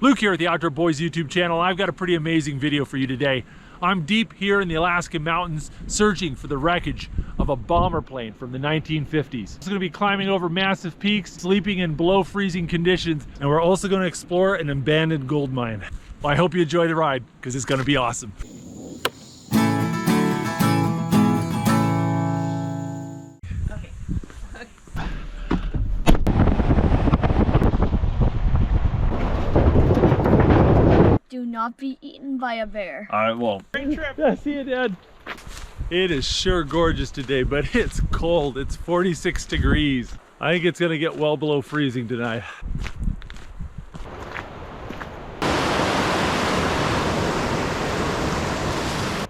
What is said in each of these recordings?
Luke here at the Outdoor Boys YouTube channel. I've got a pretty amazing video for you today. I'm deep here in the Alaskan mountains searching for the wreckage of a bomber plane from the 1950s. It's going to be climbing over massive peaks, sleeping in below freezing conditions, and we're also going to explore an abandoned gold mine. Well, I hope you enjoy the ride because it's going to be awesome. Do not be eaten by a bear. I won't. Great trip. Yeah, see you, Dad. It is sure gorgeous today, but it's cold. It's 46 degrees. I think it's gonna get well below freezing tonight.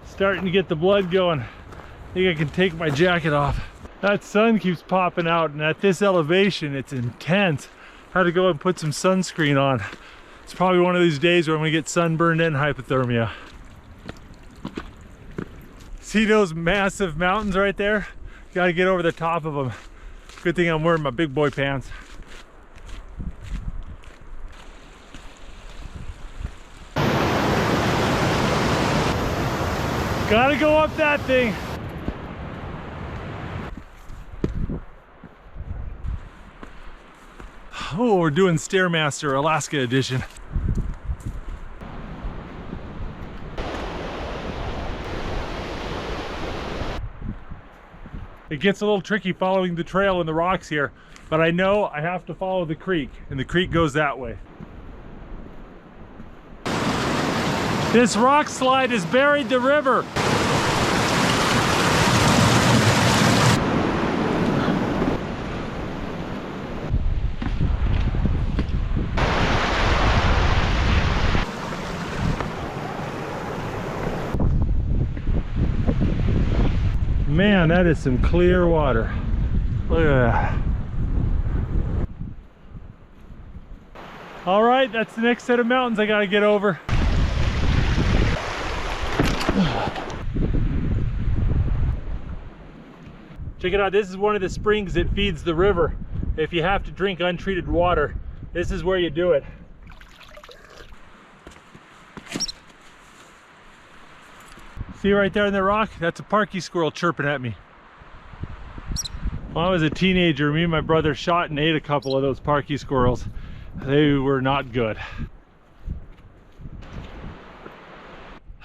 Starting to get the blood going. I think I can take my jacket off. That sun keeps popping out, and at this elevation, it's intense. Had to go and put some sunscreen on. It's probably one of these days where I'm gonna get sunburned and hypothermia. See those massive mountains right there? Gotta get over the top of them. Good thing I'm wearing my big boy pants. Gotta go up that thing. Oh, we're doing Stairmaster Alaska edition. It gets a little tricky following the trail in the rocks here, but I know I have to follow the creek, and the creek goes that way. This rock slide has buried the river. Man, that is some clear water. Look at that. All right, that's the next set of mountains I gotta get over. Check it out, this is one of the springs that feeds the river. If you have to drink untreated water, this is where you do it. See right there in the rock? That's a parky squirrel chirping at me. When I was a teenager, me and my brother shot and ate a couple of those parky squirrels. They were not good.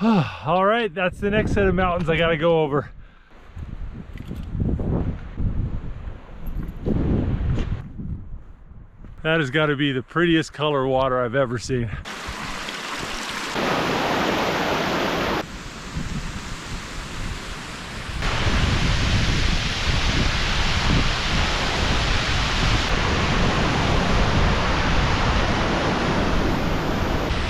All right, that's the next set of mountains I gotta go over. That has got to be the prettiest color water I've ever seen.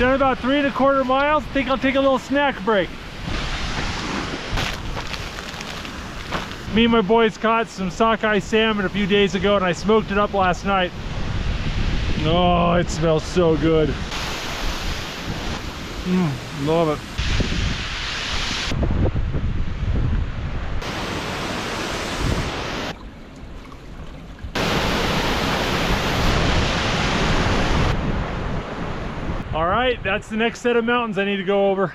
Done about 3 1/4 miles. Think I'll take a little snack break. Me and my boys caught some sockeye salmon a few days ago, and I smoked it up last night. Oh, it smells so good. Love it. All right, that's the next set of mountains I need to go over.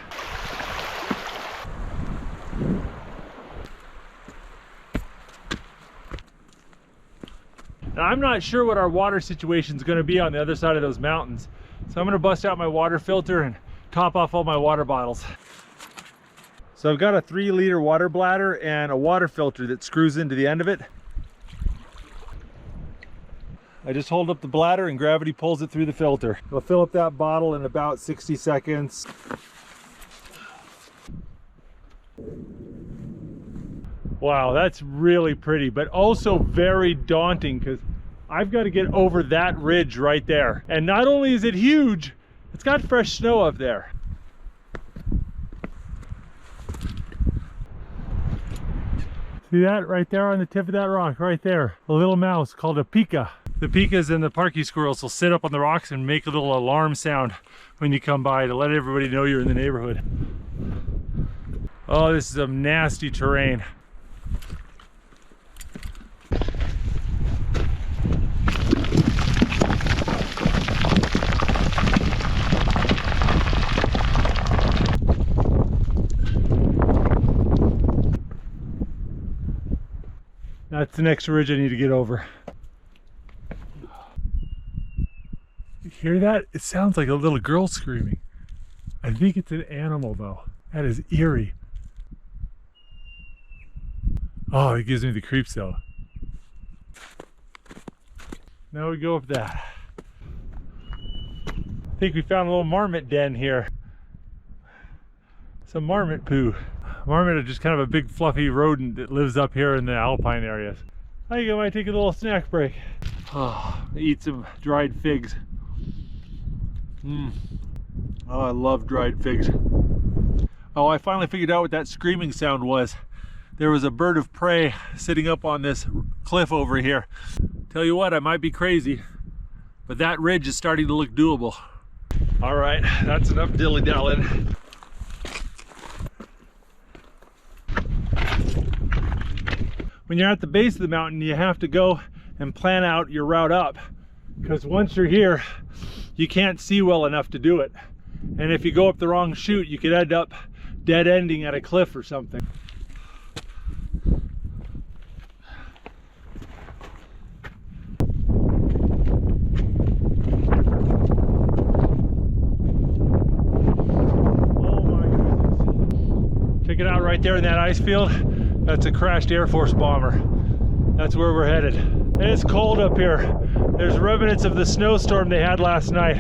Now, I'm not sure what our water situation is going to be on the other side of those mountains. So I'm going to bust out my water filter and top off all my water bottles. So I've got a 3-liter water bladder and a water filter that screws into the end of it. I just hold up the bladder and gravity pulls it through the filter. I'll fill up that bottle in about 60 seconds. Wow, that's really pretty, but also very daunting because I've got to get over that ridge right there. And not only is it huge, it's got fresh snow up there. See that right there on the tip of that rock, right there? A little mouse called a pika. The pikas and the parky squirrels will sit up on the rocks and make a little alarm sound when you come by to let everybody know you're in the neighborhood. Oh, this is some nasty terrain. That's the next ridge I need to get over. You hear that? It sounds like a little girl screaming. I think it's an animal though. That is eerie. Oh, it gives me the creeps though. Now we go up that. I think we found a little marmot den here. Some marmot poo. Marmot are just kind of a big fluffy rodent that lives up here in the alpine areas. I think I might take a little snack break. Oh, eat some dried figs. Oh, I love dried figs. Oh, I finally figured out what that screaming sound was. There was a bird of prey sitting up on this cliff over here. Tell you what, I might be crazy, but that ridge is starting to look doable. All right, that's enough dilly-dallying. When you're at the base of the mountain, you have to go and plan out your route up, because once you're here, you can't see well enough to do it. And if you go up the wrong chute, you could end up dead ending at a cliff or something. Check it out right there in that ice field. That's a crashed Air Force bomber. That's where we're headed. And it's cold up here. There's remnants of the snowstorm they had last night.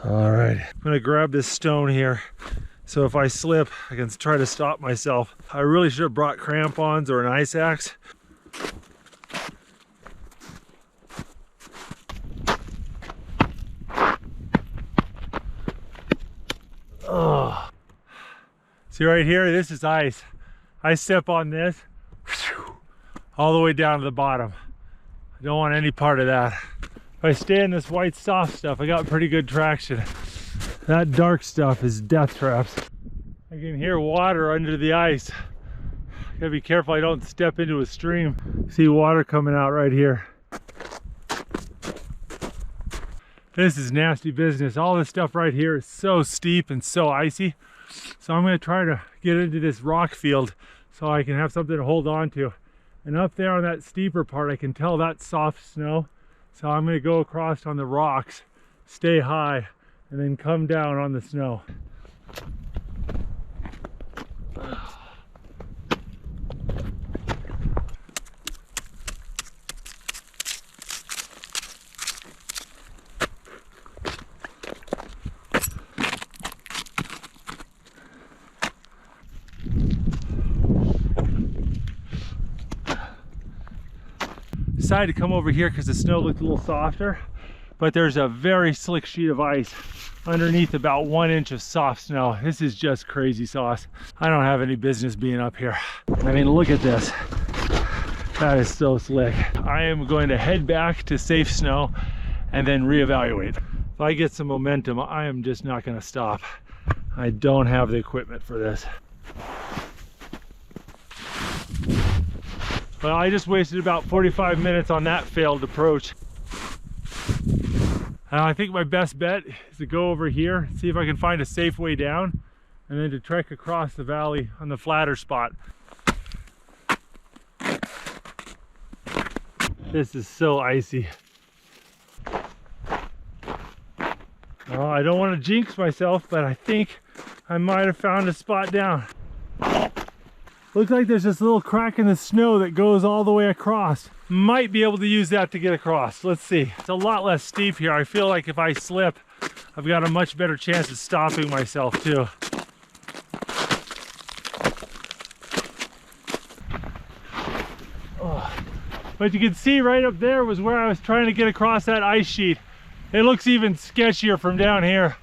All right, I'm gonna grab this stone here. So if I slip, I can try to stop myself. I really should have brought crampons or an ice axe. Oh. See right here, this is ice. I step on this, all the way down to the bottom. I don't want any part of that. If I stay in this white soft stuff, I got pretty good traction. That dark stuff is death traps. I can hear water under the ice. Gotta be careful I don't step into a stream. See water coming out right here. This is nasty business. All this stuff right here is so steep and so icy. So I'm gonna try to get into this rock field so I can have something to hold on to. And up there on that steeper part, I can tell that's soft snow. So I'm gonna go across on the rocks, stay high, and then come down on the snow. Decided to come over here because the snow looked a little softer, but there's a very slick sheet of ice underneath about 1 inch of soft snow. This is just crazy sauce. I don't have any business being up here. I mean, look at this. That is so slick. I am going to head back to safe snow and then reevaluate. If I get some momentum, I am just not going to stop. I don't have the equipment for this. Well, I just wasted about 45 minutes on that failed approach. I think my best bet is to go over here, see if I can find a safe way down, and then to trek across the valley on the flatter spot. This is so icy. Oh, I don't want to jinx myself, but I think I might have found a spot down. Looks like there's this little crack in the snow that goes all the way across. Might be able to use that to get across. Let's see. It's a lot less steep here. I feel like if I slip, I've got a much better chance of stopping myself too. Oh. But you can see right up there was where I was trying to get across that ice sheet. It looks even sketchier from down here.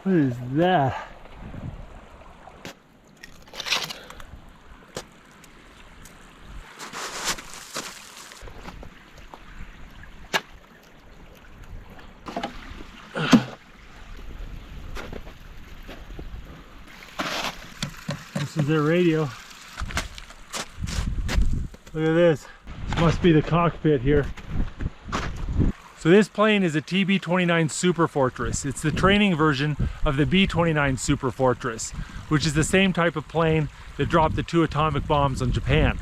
What is that? This is their radio. Look at this. This must be the cockpit here. So this plane is a B-29 Super Fortress. It's the training version of the B-29 Super Fortress, which is the same type of plane that dropped the 2 atomic bombs on Japan.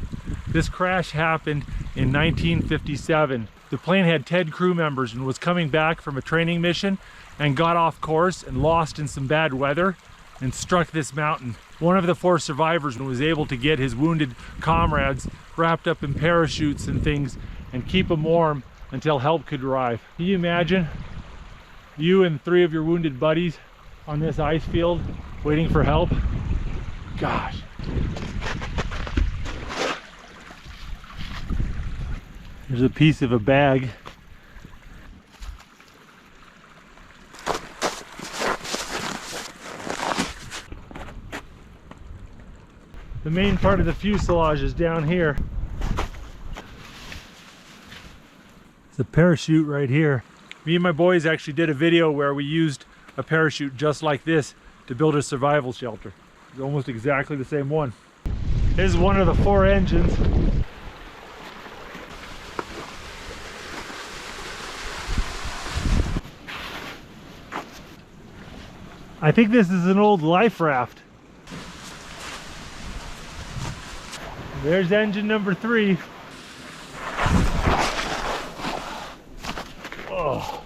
This crash happened in 1957. The plane had 10 crew members and was coming back from a training mission and got off course and lost in some bad weather and struck this mountain. One of the 4 survivors was able to get his wounded comrades wrapped up in parachutes and things and keep them warm until help could arrive. Can you imagine you and 3 of your wounded buddies on this ice field waiting for help? Gosh. There's a piece of a bag. The main part of the fuselage is down here. It's a parachute right here. Me and my boys actually did a video where we used a parachute just like this to build a survival shelter. It's almost exactly the same one. This is one of the 4 engines. I think this is an old life raft. There's engine number 3. Oh.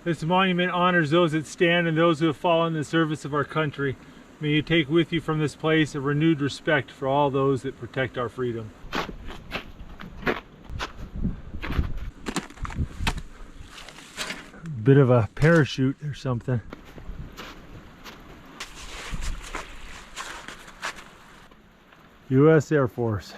This monument honors those that stand and those who have fallen in the service of our country. May you take with you from this place a renewed respect for all those that protect our freedom. Bit of a parachute or something. U.S. Air Force.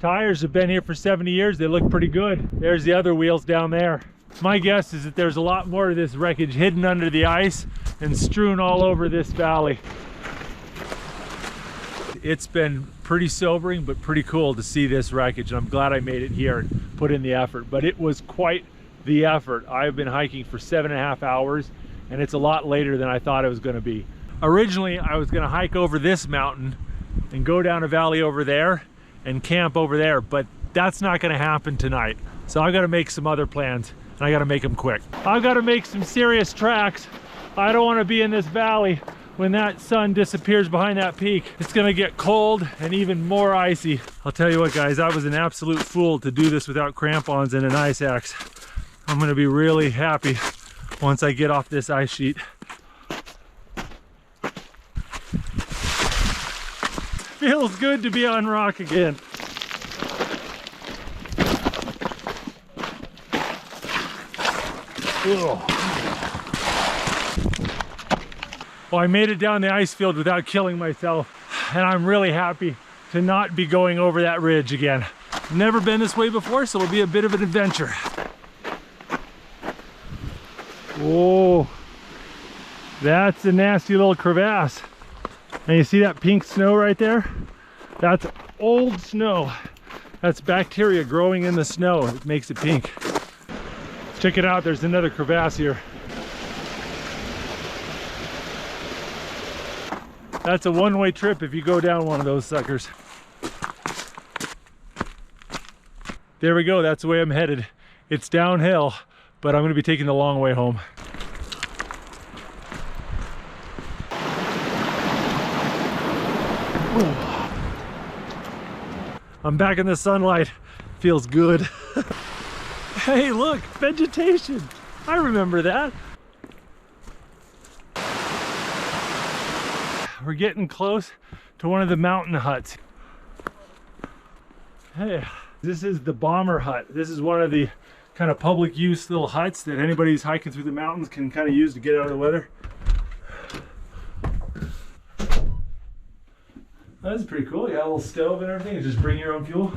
Tires have been here for 70 years. They look pretty good. There's the other wheels down there. My guess is that there's a lot more of this wreckage hidden under the ice and strewn all over this valley. It's been pretty sobering, but pretty cool to see this wreckage. And I'm glad I made it here and put in the effort, but it was quite the effort. I've been hiking for 7.5 hours and it's a lot later than I thought it was going to be. Originally, I was going to hike over this mountain and go down a valley over there and camp over there, but that's not going to happen tonight. So I've got to make some other plans and I got to make them quick. I've got to make some serious tracks. I don't want to be in this valley when that sun disappears behind that peak. It's gonna get cold and even more icy. I'll tell you what, guys, I was an absolute fool to do this without crampons and an ice axe. I'm gonna be really happy once I get off this ice sheet. Feels good to be on rock again. Ugh. Well, I made it down the ice field without killing myself, and I'm really happy to not be going over that ridge again. Never been this way before, so it'll be a bit of an adventure. Whoa, that's a nasty little crevasse. And you see that pink snow right there? That's old snow. That's bacteria growing in the snow. It makes it pink. Check it out, there's another crevasse here. That's a one-way trip if you go down one of those suckers. There we go, that's the way I'm headed. It's downhill, but I'm gonna be taking the long way home. I'm back in the sunlight. Feels good. Hey, look, vegetation. I remember that. We're getting close to one of the mountain huts. Hey, this is the bomber hut. This is one of the kind of public use little huts that anybody who's hiking through the mountains can kind of use to get out of the weather. That's pretty cool. You got a little stove and everything. Just bring your own fuel.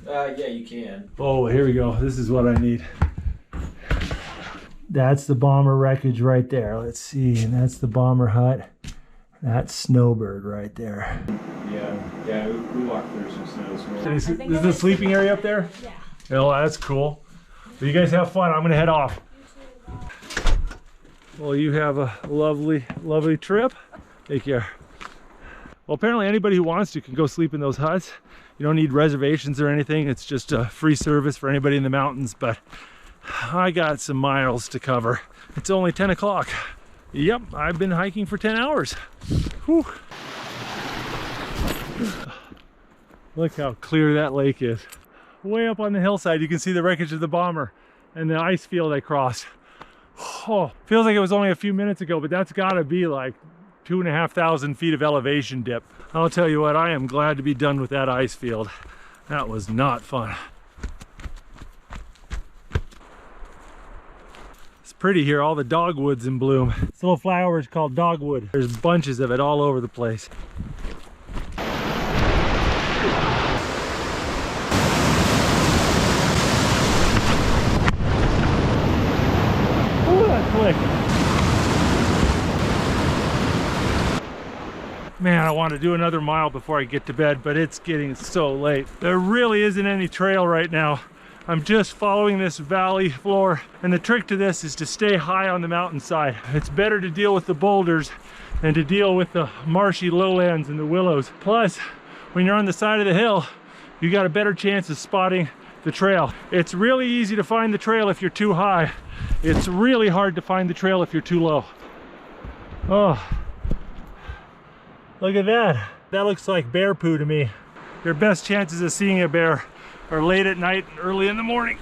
Yeah, you can. Oh, here we go. This is what I need. That's the bomber wreckage right there. Let's see. And that's the bomber hut. That's Snowbird right there. Yeah, we walked through some snow. Is the sleeping area up there? Yeah. Oh, that's cool. So you guys have fun. I'm going to head off. Well, you have a lovely, lovely trip. Take care. Well, apparently anybody who wants to can go sleep in those huts. You don't need reservations or anything. It's just a free service for anybody in the mountains, but I got some miles to cover. It's only 10 o'clock. Yep, I've been hiking for 10 hours. Whew. Look how clear that lake is. Way up on the hillside, you can see the wreckage of the bomber and the ice field I crossed. Oh, feels like it was only a few minutes ago, but that's gotta be like 2,500 feet of elevation dip. I'll tell you what, I am glad to be done with that ice field. That was not fun. It's pretty here, all the dogwood's in bloom. This little flower is called dogwood. There's bunches of it all over the place. Ooh, that's slick. Man, I want to do another mile before I get to bed, but it's getting so late. There really isn't any trail right now. I'm just following this valley floor, and the trick to this is to stay high on the mountainside. It's better to deal with the boulders than to deal with the marshy lowlands and the willows. Plus, when you're on the side of the hill, you got a better chance of spotting the trail. It's really easy to find the trail if you're too high. It's really hard to find the trail if you're too low. Oh. Look at that. That looks like bear poo to me. Your best chances of seeing a bear are late at night and early in the morning.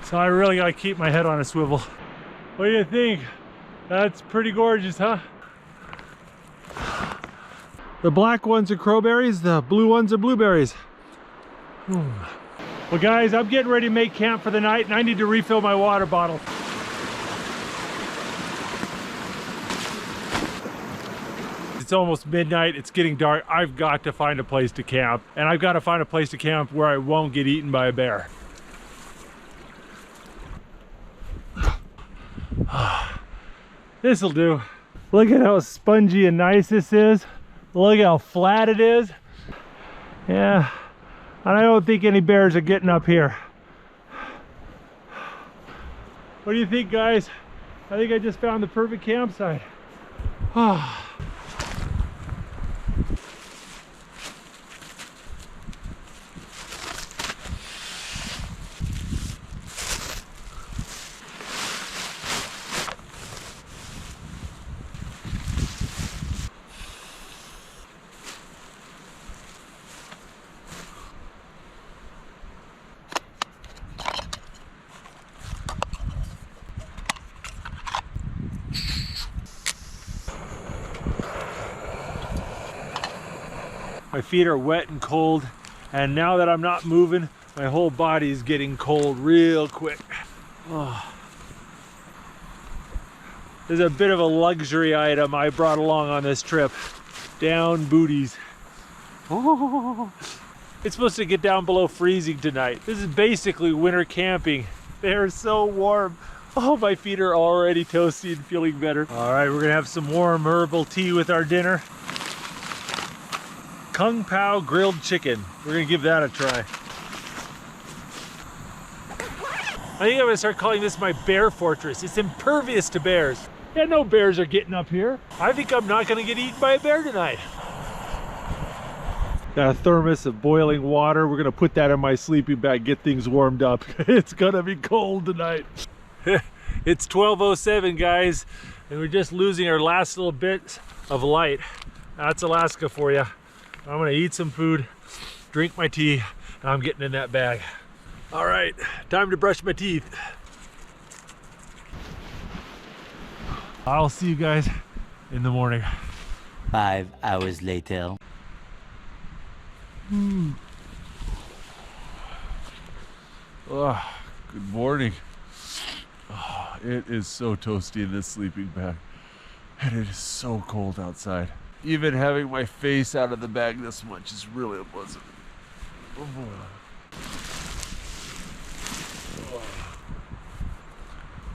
So I really gotta keep my head on a swivel. What do you think? That's pretty gorgeous, huh? The black ones are crowberries, the blue ones are blueberries. Well guys, I'm getting ready to make camp for the night and I need to refill my water bottle. It's almost midnight, it's getting dark. I've got to find a place to camp, and I've got to find a place to camp where I won't get eaten by a bear. This'll do. Look at how spongy and nice this is. Look how flat it is. Yeah, and I don't think any bears are getting up here. What do you think, guys? I think I just found the perfect campsite. My feet are wet and cold, and now that I'm not moving, my whole body is getting cold real quick. Oh. There's a bit of a luxury item I brought along on this trip. Down booties. Oh. It's supposed to get down below freezing tonight. This is basically winter camping. They're so warm. Oh, my feet are already toasty and feeling better. All right, we're gonna have some warm herbal tea with our dinner. Kung Pao grilled chicken. We're gonna give that a try. I think I'm gonna start calling this my bear fortress. It's impervious to bears. Yeah, no bears are getting up here. I think I'm not gonna get eaten by a bear tonight. Got a thermos of boiling water. We're gonna put that in my sleeping bag, get things warmed up. It's gonna be cold tonight. It's 12:07, guys, and we're just losing our last little bit of light. That's Alaska for you. I'm gonna eat some food, drink my tea, and I'm getting in that bag. All right, time to brush my teeth. I'll see you guys in the morning. 5 hours later. Oh, good morning. Oh, it is so toasty in this sleeping bag, and it is so cold outside. Even having my face out of the bag this much is really unpleasant.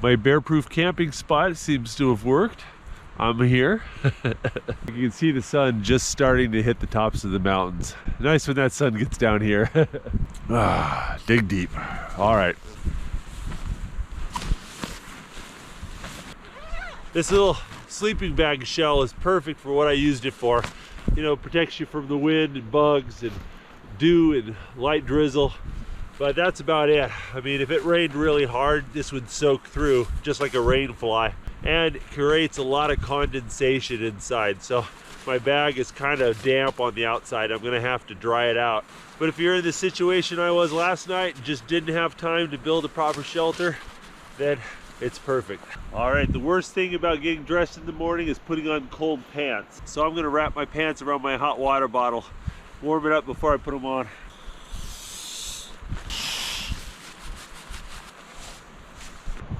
My bear-proof camping spot seems to have worked. I'm here. You can see the sun just starting to hit the tops of the mountains. Nice when that sun gets down here. Dig deep. All right. This little sleeping bag shell is perfect for what I used it for. You know, protects you from the wind and bugs and dew and light drizzle. But that's about it. I mean, if it rained really hard, this would soak through just like a rain fly, and it creates a lot of condensation inside. So my bag is kind of damp on the outside. I'm gonna have to dry it out. But if you're in the situation I was last night and just didn't have time to build a proper shelter, then it's perfect. All right, the worst thing about getting dressed in the morning is putting on cold pants. So I'm gonna wrap my pants around my hot water bottle, warm it up before I put them on.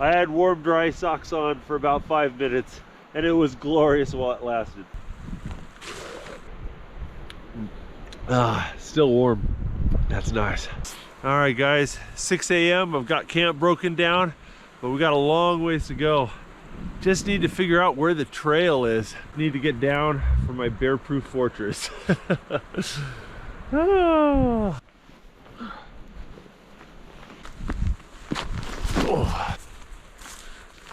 I had warm, dry socks on for about 5 minutes, and it was glorious while it lasted. Still warm. That's nice. All right, guys, 6 a.m. I've got camp broken down, but we got a long ways to go. Just need to figure out where the trail is. Need to get down for my bear-proof fortress. Oh.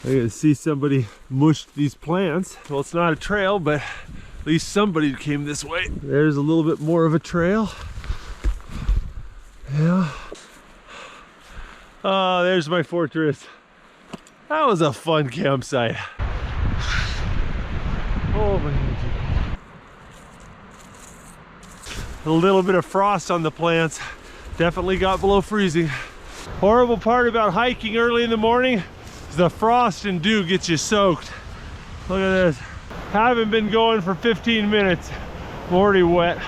I gotta see somebody mushed these plants. Well, it's not a trail, but at least somebody came this way. There's a little bit more of a trail. Yeah. Oh, there's my fortress. That was a fun campsite. Oh my God. A little bit of frost on the plants. Definitely got below freezing. Horrible part about hiking early in the morning, the frost and dew gets you soaked. Look at this. Haven't been going for 15 minutes. I'm already wet.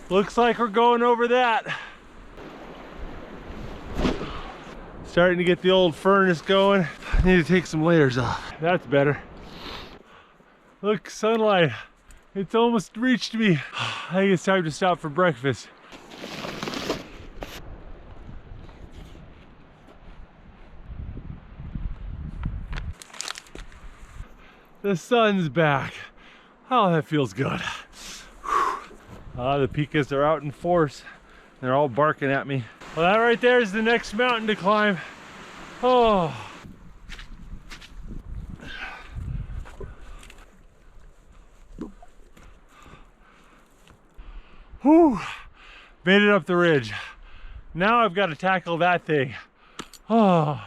Looks like we're going over that. Starting to get the old furnace going. I need to take some layers off. That's better. Look, sunlight. It's almost reached me. I think it's time to stop for breakfast. The sun's back. Oh, that feels good. The pikas are out in force. They're all barking at me. Well, that right there is the next mountain to climb. Oh. Whew. Made it up the ridge. Now I've got to tackle that thing. Oh.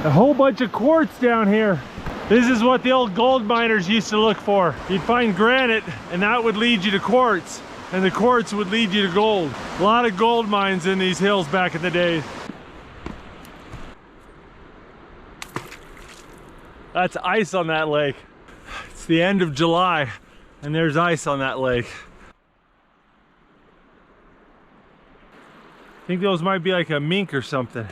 A whole bunch of quartz down here. This is what the old gold miners used to look for. You'd find granite and that would lead you to quartz, and the quartz would lead you to gold. A lot of gold mines in these hills back in the day. That's ice on that lake. It's the end of July and there's ice on that lake. I think those might be like a mink or something.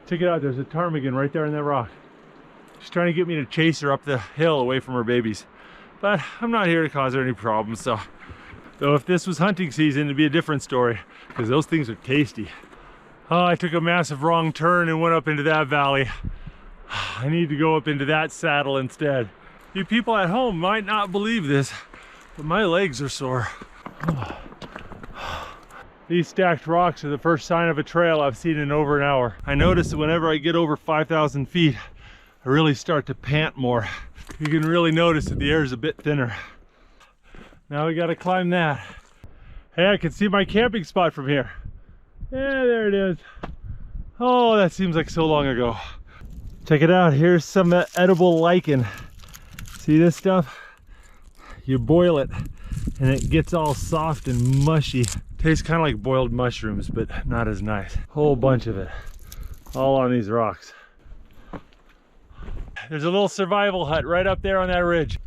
Check it out, there's a ptarmigan right there in that rock. She's trying to get me to chase her up the hill away from her babies. But I'm not here to cause her any problems, so. Though if this was hunting season, it'd be a different story, because those things are tasty. Oh, I took a massive wrong turn and went up into that valley. I need to go up into that saddle instead. You people at home might not believe this, but my legs are sore. These stacked rocks are the first sign of a trail I've seen in over an hour. I notice that whenever I get over 5,000 feet, I really start to pant more. You can really notice that the air is a bit thinner. Now we gotta climb that. Hey, I can see my camping spot from here. Yeah, there it is. Oh, that seems like so long ago. Check it out, here's some edible lichen. See this stuff? You boil it and it gets all soft and mushy. Tastes kind of like boiled mushrooms, but not as nice. Whole bunch of it, all on these rocks. There's a little survival hut right up there on that ridge.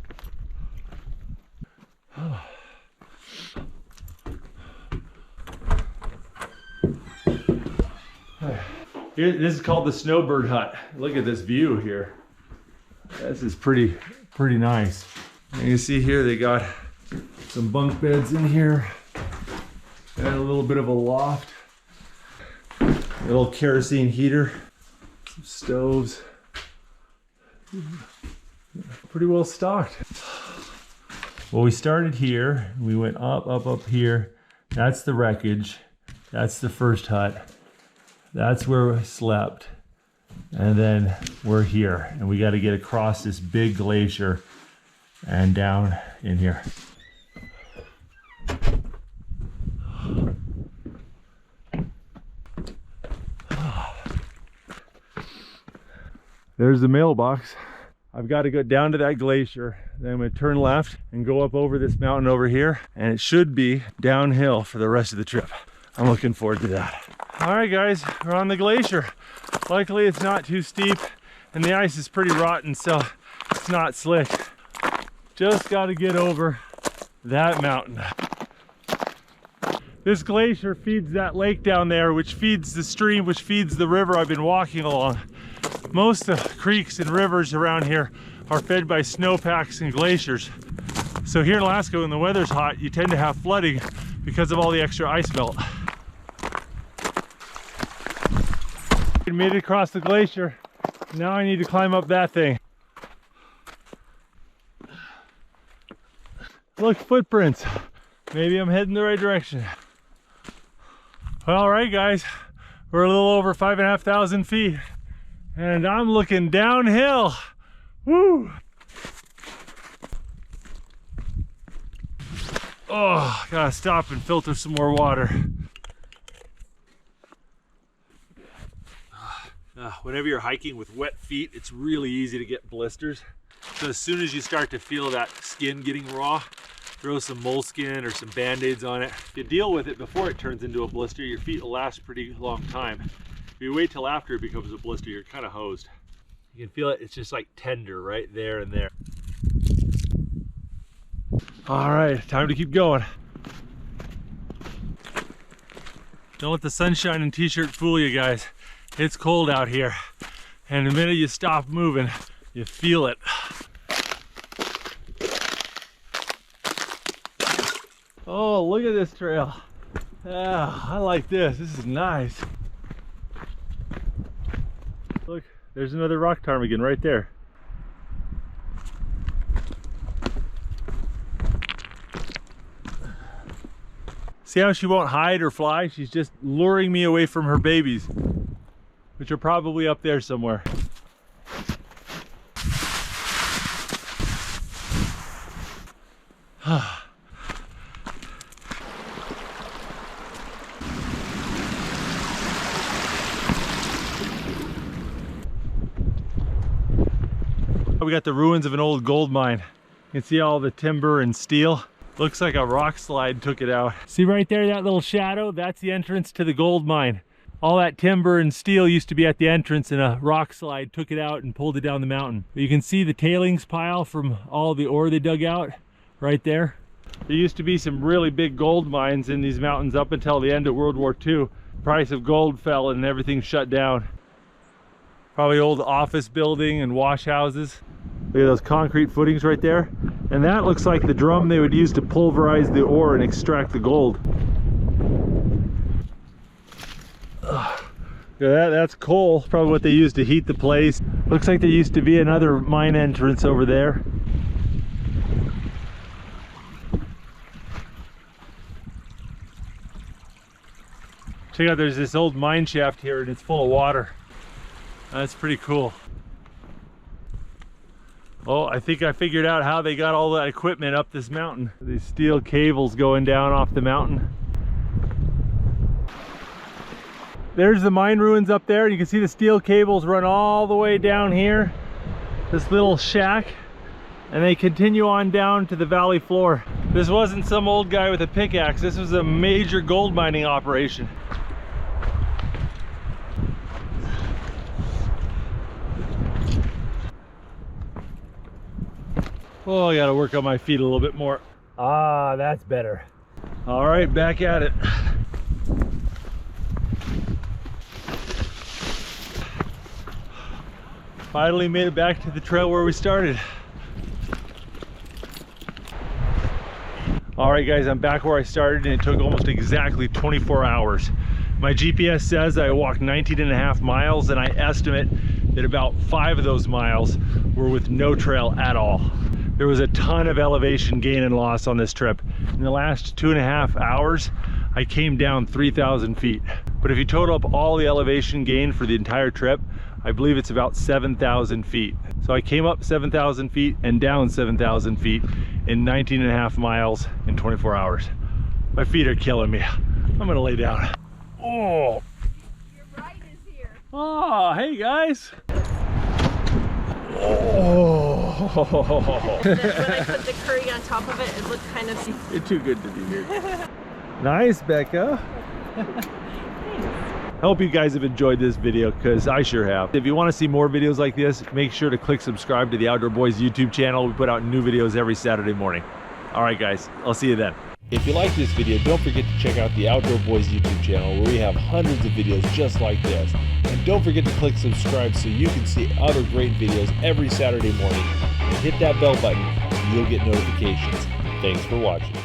Here, this is called the Snowbird Hut. Look at this view here. This is pretty nice. And you see here they got some bunk beds in here and a little bit of a loft. A little kerosene heater, some stoves. Pretty well stocked. Well, we started here. We went up here. That's the wreckage. That's the first hut. That's where we slept. And then we're here. And we got to get across this big glacier and down in here. There's the mailbox. I've got to go down to that glacier. Then I'm going to turn left and go up over this mountain over here. And it should be downhill for the rest of the trip. I'm looking forward to that. All right, guys, we're on the glacier. Luckily, it's not too steep and the ice is pretty rotten, so it's not slick. Just got to get over that mountain. This glacier feeds that lake down there, which feeds the stream, which feeds the river I've been walking along. Most of the creeks and rivers around here are fed by snowpacks and glaciers. So here in Alaska, when the weather's hot, you tend to have flooding because of all the extra ice melt. I made it across the glacier. Now I need to climb up that thing. Look, footprints. Maybe I'm heading the right direction. Well, all right, guys, we're a little over 5,500 feet. And I'm looking downhill. Woo! Oh, gotta stop and filter some more water. Whenever you're hiking with wet feet, it's really easy to get blisters. So as soon as you start to feel that skin getting raw, throw some moleskin or some band-aids on it. If you deal with it before it turns into a blister, your feet will last a pretty long time. If you wait till after it becomes a blister, you're kind of hosed. You can feel it, it's just like tender right there and there. All right, time to keep going. Don't let the sunshine and t-shirt fool you guys. It's cold out here. And the minute you stop moving, you feel it. Oh, look at this trail. Yeah, I like this. This is nice. Look, there's another rock ptarmigan right there. See how she won't hide or fly? She's just luring me away from her babies, which are probably up there somewhere. We got the ruins of an old gold mine. You can see all the timber and steel. Looks like a rock slide took it out. See right there, that little shadow? That's the entrance to the gold mine. All that timber and steel used to be at the entrance, and a rock slide took it out and pulled it down the mountain. But you can see the tailings pile from all the ore they dug out right there. There used to be some really big gold mines in these mountains up until the end of World War II. The price of gold fell and everything shut down. Probably old office building and wash houses. Look at those concrete footings right there. And that looks like the drum they would use to pulverize the ore and extract the gold. Look at that, that's coal. Probably what they used to heat the place. Looks like there used to be another mine entrance over there. Check out, there's this old mine shaft here and it's full of water. That's pretty cool. Oh, I think I figured out how they got all that equipment up this mountain. These steel cables going down off the mountain. There's the mine ruins up there. You can see the steel cables run all the way down here, this little shack, and they continue on down to the valley floor. This wasn't some old guy with a pickaxe. This was a major gold mining operation. Oh, I gotta work on my feet a little bit more. Ah, that's better. All right, back at it. Finally made it back to the trail where we started. All right, guys, I'm back where I started, and it took almost exactly 24 hours. My GPS says I walked 19.5 miles, and I estimate that about 5 of those miles were with no trail at all. There was a ton of elevation gain and loss on this trip. In the last 2.5 hours, I came down 3,000 feet. But if you total up all the elevation gain for the entire trip, I believe it's about 7,000 feet. So I came up 7,000 feet and down 7,000 feet in 19.5 miles in 24 hours. My feet are killing me. I'm gonna lay down. Oh. Your ride is here. Oh, hey guys. Oh. When I put the curry on top of it, it looked kind of... You're too good to be here. Nice, Becca. I hope you guys have enjoyed this video, because I sure have. If you want to see more videos like this, make sure to click subscribe to the Outdoor Boys YouTube channel. We put out new videos every Saturday morning. All right, guys, I'll see you then. If you like this video, don't forget to check out the Outdoor Boys YouTube channel, where we have hundreds of videos just like this. And don't forget to click subscribe so you can see other great videos every Saturday morning. And hit that bell button so you'll get notifications. Thanks for watching.